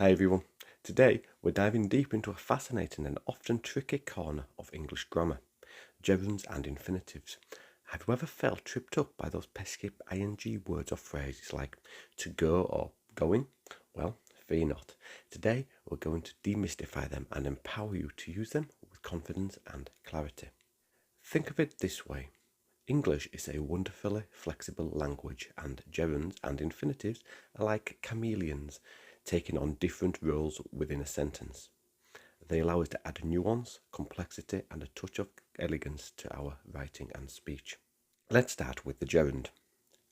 Hi everyone. Today we're diving deep into a fascinating and often tricky corner of English grammar, gerunds and infinitives. Have you ever felt tripped up by those pesky ing words or phrases like to go or going? Well, fear not. Today we're going to demystify them and empower you to use them with confidence and clarity. Think of it this way. English is a wonderfully flexible language, and gerunds and infinitives are like chameleons, taking on different roles within a sentence. They allow us to add nuance, complexity, and a touch of elegance to our writing and speech. Let's start with the gerund.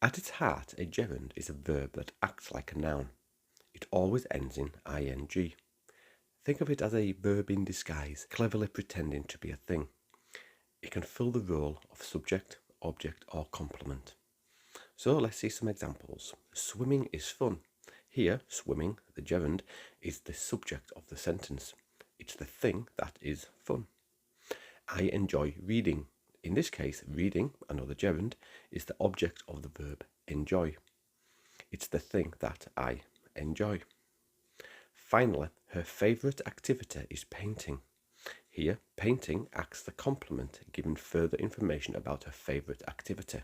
At its heart, a gerund is a verb that acts like a noun. It always ends in ing. Think of it as a verb in disguise, cleverly pretending to be a thing. It can fill the role of subject, object, or complement. So let's see some examples. Swimming is fun. Here, swimming, the gerund, is the subject of the sentence. It's the thing that is fun. I enjoy reading. In this case, reading, another gerund, is the object of the verb enjoy. It's the thing that I enjoy. Finally, her favourite activity is painting. Here, painting acts the complement, giving further information about her favourite activity.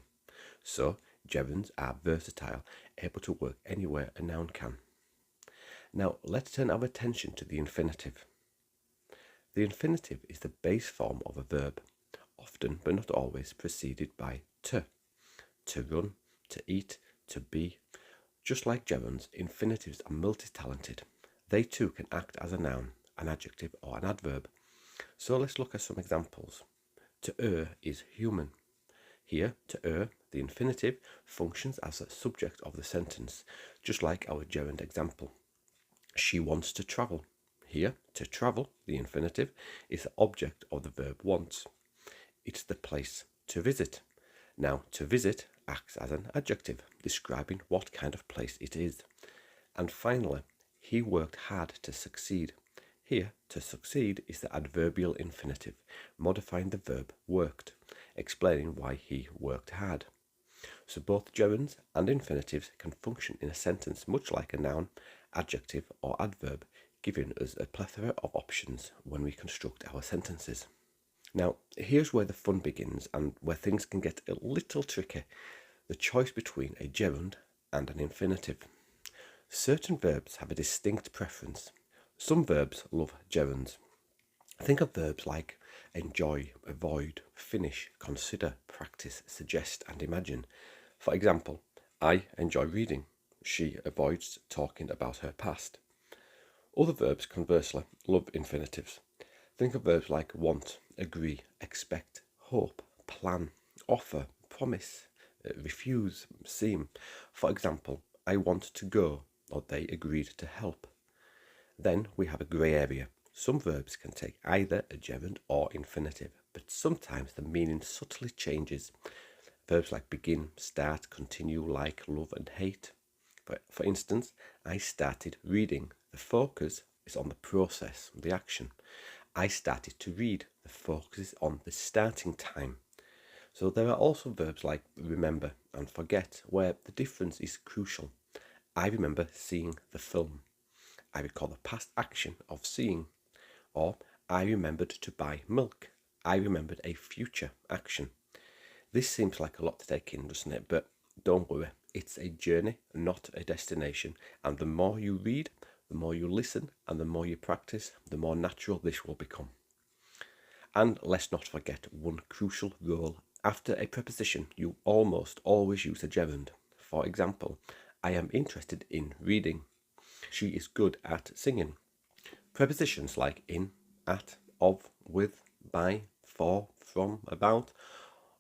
So, gerunds are versatile, able to work anywhere a noun can. Now, let's turn our attention to the infinitive. The infinitive is the base form of a verb, often but not always preceded by to run, to eat, to be. Just like gerunds, infinitives are multi-talented. They too can act as a noun, an adjective, or an adverb. So let's look at some examples. To err is human. Here, to err, the infinitive, functions as a subject of the sentence, just like our gerund example. She wants to travel. Here, to travel, the infinitive, is the object of the verb wants. It's the place to visit. Now, to visit acts as an adjective, describing what kind of place it is. And finally, he worked hard to succeed. Here, to succeed is the adverbial infinitive, modifying the verb worked, explaining why he worked hard. So both gerunds and infinitives can function in a sentence much like a noun, adjective, or adverb, giving us a plethora of options when we construct our sentences. Now, here's where the fun begins and where things can get a little tricky: the choice between a gerund and an infinitive. Certain verbs have a distinct preference. Some verbs love gerunds. Think of verbs like enjoy, avoid, finish, consider, practice, suggest, and imagine. For example, I enjoy reading. She avoids talking about her past. Other verbs, conversely, love infinitives. Think of verbs like want, agree, expect, hope, plan, offer, promise, refuse, seem. For example, I want to go, or they agreed to help. Then we have a grey area. Some verbs can take either a gerund or infinitive, but sometimes the meaning subtly changes. Verbs like begin, start, continue, like, love, and hate. For instance, I started reading. The focus is on the process, the action. I started to read. The focus is on the starting time. So there are also verbs like remember and forget, where the difference is crucial. I remember seeing the film. I recall the past action of seeing. Or I remembered to buy milk. I remembered a future action. This seems like a lot to take in, doesn't it? But don't worry, it's a journey, not a destination. And the more you read, the more you listen, and the more you practice, the more natural this will become. And let's not forget one crucial rule. After a preposition, you almost always use a gerund. For example, I am interested in reading. She is good at singing. Prepositions like in, at, of, with, by, for, from, about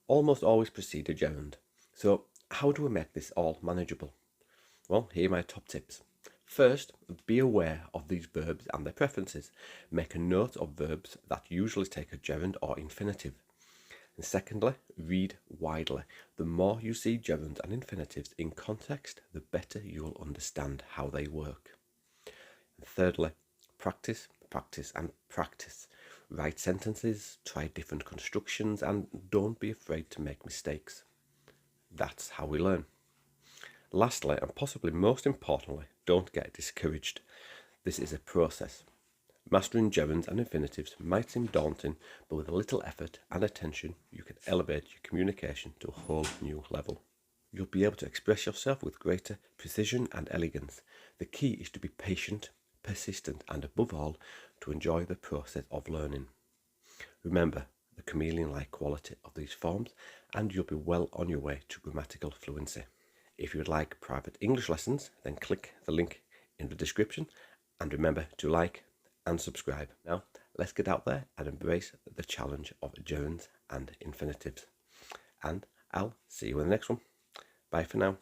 almost always precede a gerund. So how do we make this all manageable? Well, here are my top tips. First, be aware of these verbs and their preferences. Make a note of verbs that usually take a gerund or infinitive. And secondly, read widely. The more you see gerunds and infinitives in context, the better you'll understand how they work. And thirdly, practice, practice, and practice. Write sentences, try different constructions, and don't be afraid to make mistakes. That's how we learn. Lastly, and possibly most importantly, don't get discouraged. This is a process. Mastering gerunds and infinitives might seem daunting, but with a little effort and attention, you can elevate your communication to a whole new level. You'll be able to express yourself with greater precision and elegance. The key is to be patient, persistent, and above all, to enjoy the process of learning. Remember the chameleon-like quality of these forms, and you'll be well on your way to grammatical fluency. If you would like private English lessons, then click the link in the description, and remember to like and subscribe. Now, let's get out there and embrace the challenge of gerunds and infinitives. And I'll see you in the next one. Bye for now.